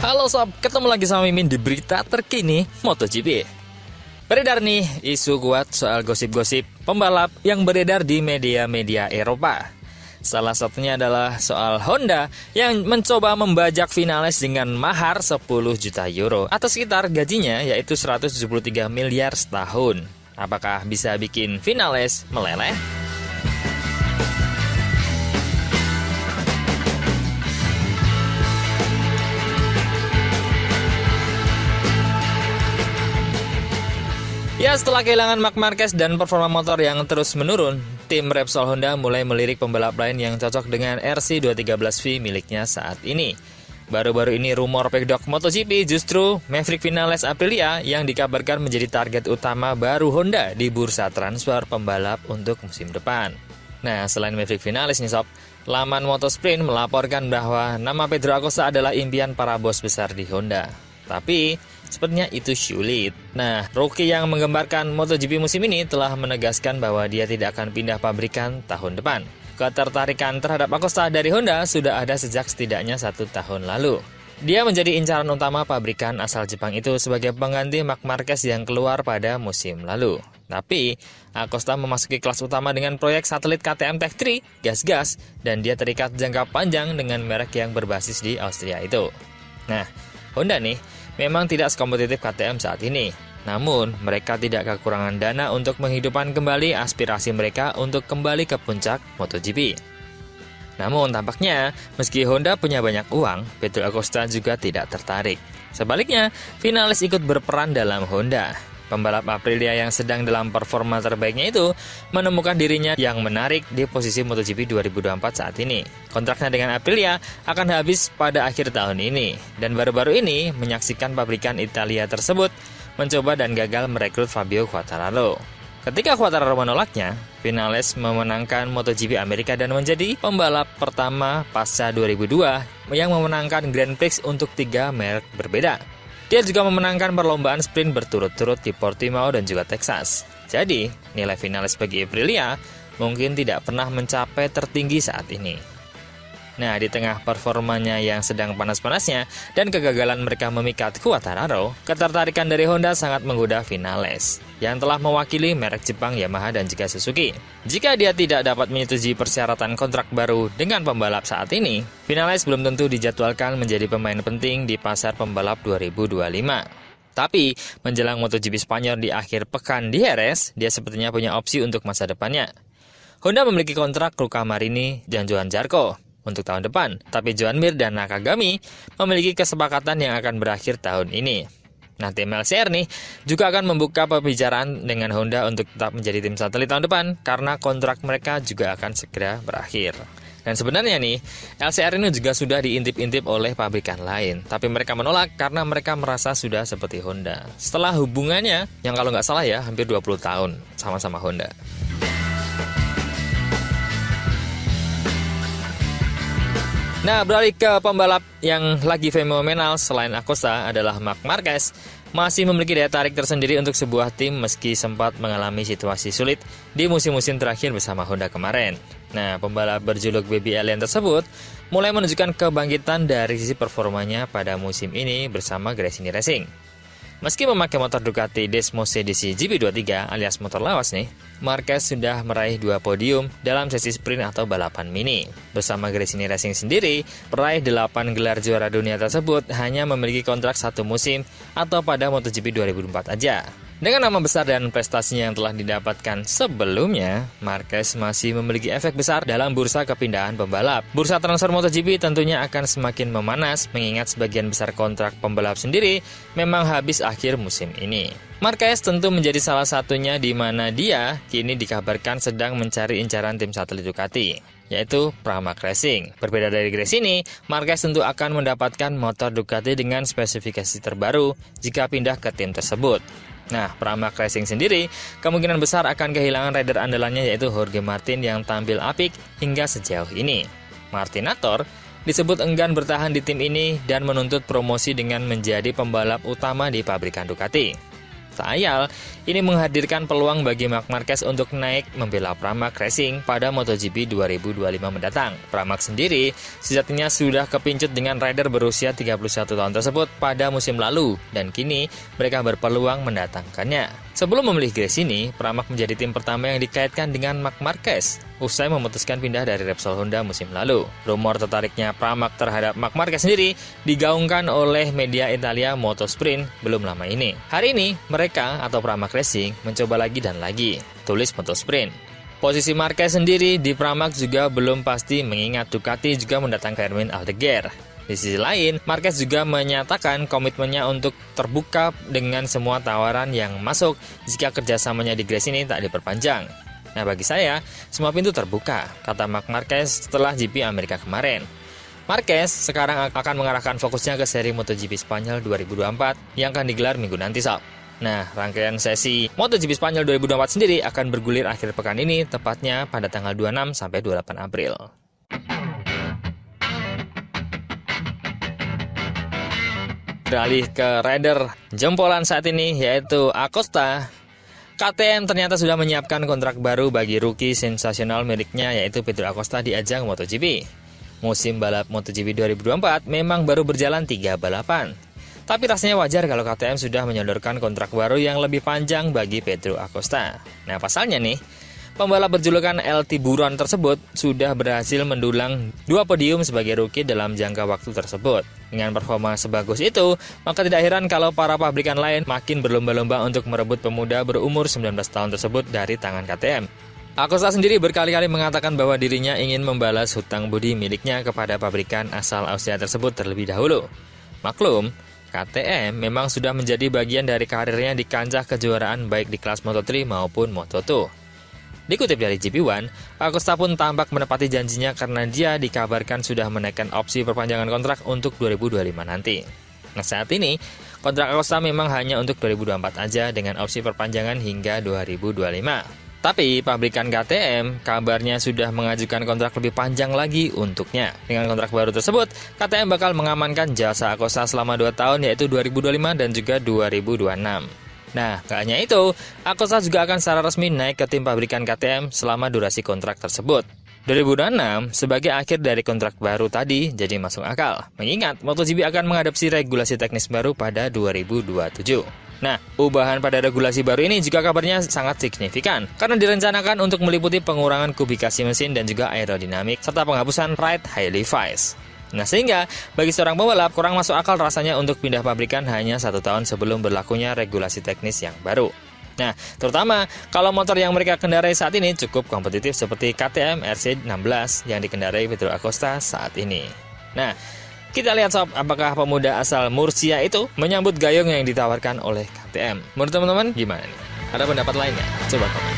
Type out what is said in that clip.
Halo sob, ketemu lagi sama Mimin di berita terkini MotoGP. Beredar nih isu kuat soal gosip-gosip pembalap yang beredar di media-media Eropa. Salah satunya adalah soal Honda yang mencoba membajak Vinales dengan mahar 10 juta euro atau sekitar gajinya yaitu 173 miliar setahun. Apakah bisa bikin Vinales meleleh? Ya, setelah kehilangan Marc Marquez dan performa motor yang terus menurun, tim Repsol Honda mulai melirik pembalap lain yang cocok dengan RC213V miliknya saat ini. Baru-baru ini rumor pedok MotoGP justru Maverick Vinales Aprilia yang dikabarkan menjadi target utama baru Honda di bursa transfer pembalap untuk musim depan. Nah, selain Maverick Vinales nih sob, laman Motosprint melaporkan bahwa nama Pedro Acosta adalah impian para bos besar di Honda. Tapi sepertinya itu sulit. Nah, rookie yang menggembarkan MotoGP musim ini telah menegaskan bahwa dia tidak akan pindah pabrikan tahun depan. Ketertarikan terhadap Acosta dari Honda sudah ada sejak setidaknya 1 tahun lalu. Dia menjadi incaran utama pabrikan asal Jepang itu sebagai pengganti Marc Marquez yang keluar pada musim lalu. Tapi, Acosta memasuki kelas utama dengan proyek satelit KTM Tech 3, gas-gas, dan dia terikat jangka panjang dengan merek yang berbasis di Austria itu. Nah, Honda nih memang tidak sekompetitif KTM saat ini. Namun, mereka tidak kekurangan dana untuk menghidupkan kembali aspirasi mereka untuk kembali ke puncak MotoGP. Namun, tampaknya meski Honda punya banyak uang, Pedro Acosta juga tidak tertarik. Sebaliknya, Vinales ikut berperan dalam Honda. Pembalap Aprilia yang sedang dalam performa terbaiknya itu menemukan dirinya yang menarik di posisi MotoGP 2024 saat ini. Kontraknya dengan Aprilia akan habis pada akhir tahun ini. Dan baru-baru ini menyaksikan pabrikan Italia tersebut mencoba dan gagal merekrut Fabio Quartararo. Ketika Quartararo menolaknya, Vinales memenangkan MotoGP Amerika dan menjadi pembalap pertama pasca 2002 yang memenangkan Grand Prix untuk 3 merek berbeda. Dia juga memenangkan perlombaan sprint berturut-turut di Portimao dan juga Texas. Jadi, nilai Vinales bagi Aprilia mungkin tidak pernah mencapai tertinggi saat ini. Nah, di tengah performanya yang sedang panas-panasnya dan kegagalan mereka memikat Quartararo, ketertarikan dari Honda sangat menggoda Vinales yang telah mewakili merek Jepang Yamaha dan juga Suzuki. Jika dia tidak dapat menyetujui persyaratan kontrak baru dengan pembalap saat ini, Vinales belum tentu dijadwalkan menjadi pemain penting di pasar pembalap 2025. Tapi, menjelang MotoGP Spanyol di akhir pekan di Jerez, dia sepertinya punya opsi untuk masa depannya. Honda memiliki kontrak Luca Marini dan Johann Zarco untuk tahun depan, tapi Joan Mir dan Nakagami memiliki kesepakatan yang akan berakhir tahun ini. Nah, tim LCR nih juga akan membuka pembicaraan dengan Honda untuk tetap menjadi tim satelit tahun depan karena kontrak mereka juga akan segera berakhir. Dan sebenarnya nih, LCR ini juga sudah diintip-intip oleh pabrikan lain, tapi mereka menolak karena mereka merasa sudah seperti Honda. Setelah hubungannya, yang kalau nggak salah ya, hampir 20 tahun sama-sama Honda. Nah, beralih ke pembalap yang lagi fenomenal selain Acosta adalah Marc Marquez. Masih memiliki daya tarik tersendiri untuk sebuah tim meski sempat mengalami situasi sulit di musim-musim terakhir bersama Honda kemarin. Nah, pembalap berjuluk Baby Alien tersebut mulai menunjukkan kebangkitan dari sisi performanya pada musim ini bersama Gresini Racing. Meski memakai motor Ducati Desmos edisi GP23 alias motor lawas nih, Marquez sudah meraih 2 podium dalam sesi sprint atau balapan mini. Bersama Gresini Racing sendiri, peraih 8 gelar juara dunia tersebut hanya memiliki kontrak 1 musim atau pada MotoGP 2004 aja. Dengan nama besar dan prestasinya yang telah didapatkan sebelumnya, Marquez masih memiliki efek besar dalam bursa kepindahan pembalap. Bursa transfer MotoGP tentunya akan semakin memanas mengingat sebagian besar kontrak pembalap sendiri memang habis akhir musim ini. Marquez tentu menjadi salah satunya di mana dia kini dikabarkan sedang mencari incaran tim satelit Ducati, yaitu Pramac Racing. Berbeda dari Gresini, Marquez tentu akan mendapatkan motor Ducati dengan spesifikasi terbaru jika pindah ke tim tersebut. Nah, Pramac Racing sendiri kemungkinan besar akan kehilangan rider andalannya yaitu Jorge Martin yang tampil apik hingga sejauh ini. Martinator disebut enggan bertahan di tim ini dan menuntut promosi dengan menjadi pembalap utama di pabrikan Ducati. Tak ayal, ini menghadirkan peluang bagi Marc Marquez untuk naik membela Pramac Racing pada MotoGP 2025 mendatang. Pramac sendiri sejatinya sudah kepincut dengan rider berusia 31 tahun tersebut pada musim lalu, dan kini mereka berpeluang mendatangkannya. Sebelum memilih Grace ini, Pramac menjadi tim pertama yang dikaitkan dengan Marc Marquez usai memutuskan pindah dari Repsol Honda musim lalu. Rumor tertariknya Pramac terhadap Marc Marquez sendiri digaungkan oleh media Italia Motosprint belum lama ini. Hari ini, mereka atau Pramac Racing mencoba lagi dan lagi, tulis Motosprint. Posisi Marquez sendiri di Pramac juga belum pasti mengingat Ducati juga mendatangkan Hermine Aldeguer. Di sisi lain, Marquez juga menyatakan komitmennya untuk terbuka dengan semua tawaran yang masuk jika kerjasamanya di Grace ini tak diperpanjang. Nah, bagi saya, semua pintu terbuka, kata Marc Marquez setelah GP Amerika kemarin. Marquez sekarang akan mengarahkan fokusnya ke seri MotoGP Spanyol 2024 yang akan digelar minggu nanti, Sob. Nah, rangkaian sesi MotoGP Spanyol 2024 sendiri akan bergulir akhir pekan ini, tepatnya pada tanggal 26 sampai 28 April. Beralih ke rider jempolan saat ini, yaitu Acosta. KTM ternyata sudah menyiapkan kontrak baru bagi rookie sensasional miliknya, yaitu Pedro Acosta di ajang MotoGP. Musim balap MotoGP 2024 memang baru berjalan 3 balapan. Tapi rasanya wajar kalau KTM sudah menyodorkan kontrak baru yang lebih panjang bagi Pedro Acosta. Nah, pasalnya nih, pembalap berjulukan El Tiburon tersebut sudah berhasil mendulang 2 podium sebagai rookie dalam jangka waktu tersebut. Dengan performa sebagus itu, maka tidak heran kalau para pabrikan lain makin berlomba-lomba untuk merebut pemuda berumur 19 tahun tersebut dari tangan KTM. Acosta sendiri berkali-kali mengatakan bahwa dirinya ingin membalas hutang budi miliknya kepada pabrikan asal Austria tersebut terlebih dahulu. Maklum, KTM memang sudah menjadi bagian dari karirnya di kancah kejuaraan baik di kelas Moto3 maupun Moto2. Dikutip dari GP1, Acosta pun tampak menepati janjinya karena dia dikabarkan sudah menaikkan opsi perpanjangan kontrak untuk 2025 nanti. Nah, saat ini, kontrak Acosta memang hanya untuk 2024 aja dengan opsi perpanjangan hingga 2025. Tapi, pabrikan KTM kabarnya sudah mengajukan kontrak lebih panjang lagi untuknya. Dengan kontrak baru tersebut, KTM bakal mengamankan jasa Acosta selama 2 tahun yaitu 2025 dan juga 2026. Nah, gak hanya itu, Acosta juga akan secara resmi naik ke tim pabrikan KTM selama durasi kontrak tersebut. 2026 sebagai akhir dari kontrak baru tadi jadi masuk akal, mengingat MotoGP akan mengadopsi regulasi teknis baru pada 2027. Nah, ubahan pada regulasi baru ini juga kabarnya sangat signifikan, karena direncanakan untuk meliputi pengurangan kubikasi mesin dan juga aerodinamik, serta penghapusan ride high device. Nah, sehingga bagi seorang pembalap kurang masuk akal rasanya untuk pindah pabrikan hanya 1 tahun sebelum berlakunya regulasi teknis yang baru. Nah, terutama kalau motor yang mereka kendarai saat ini cukup kompetitif seperti KTM RC16 yang dikendarai Pedro Acosta saat ini. Nah, kita lihat sob, apakah pemuda asal Murcia itu menyambut gayung yang ditawarkan oleh KTM. Menurut teman-teman gimana nih? Ada pendapat lainnya? Coba komen.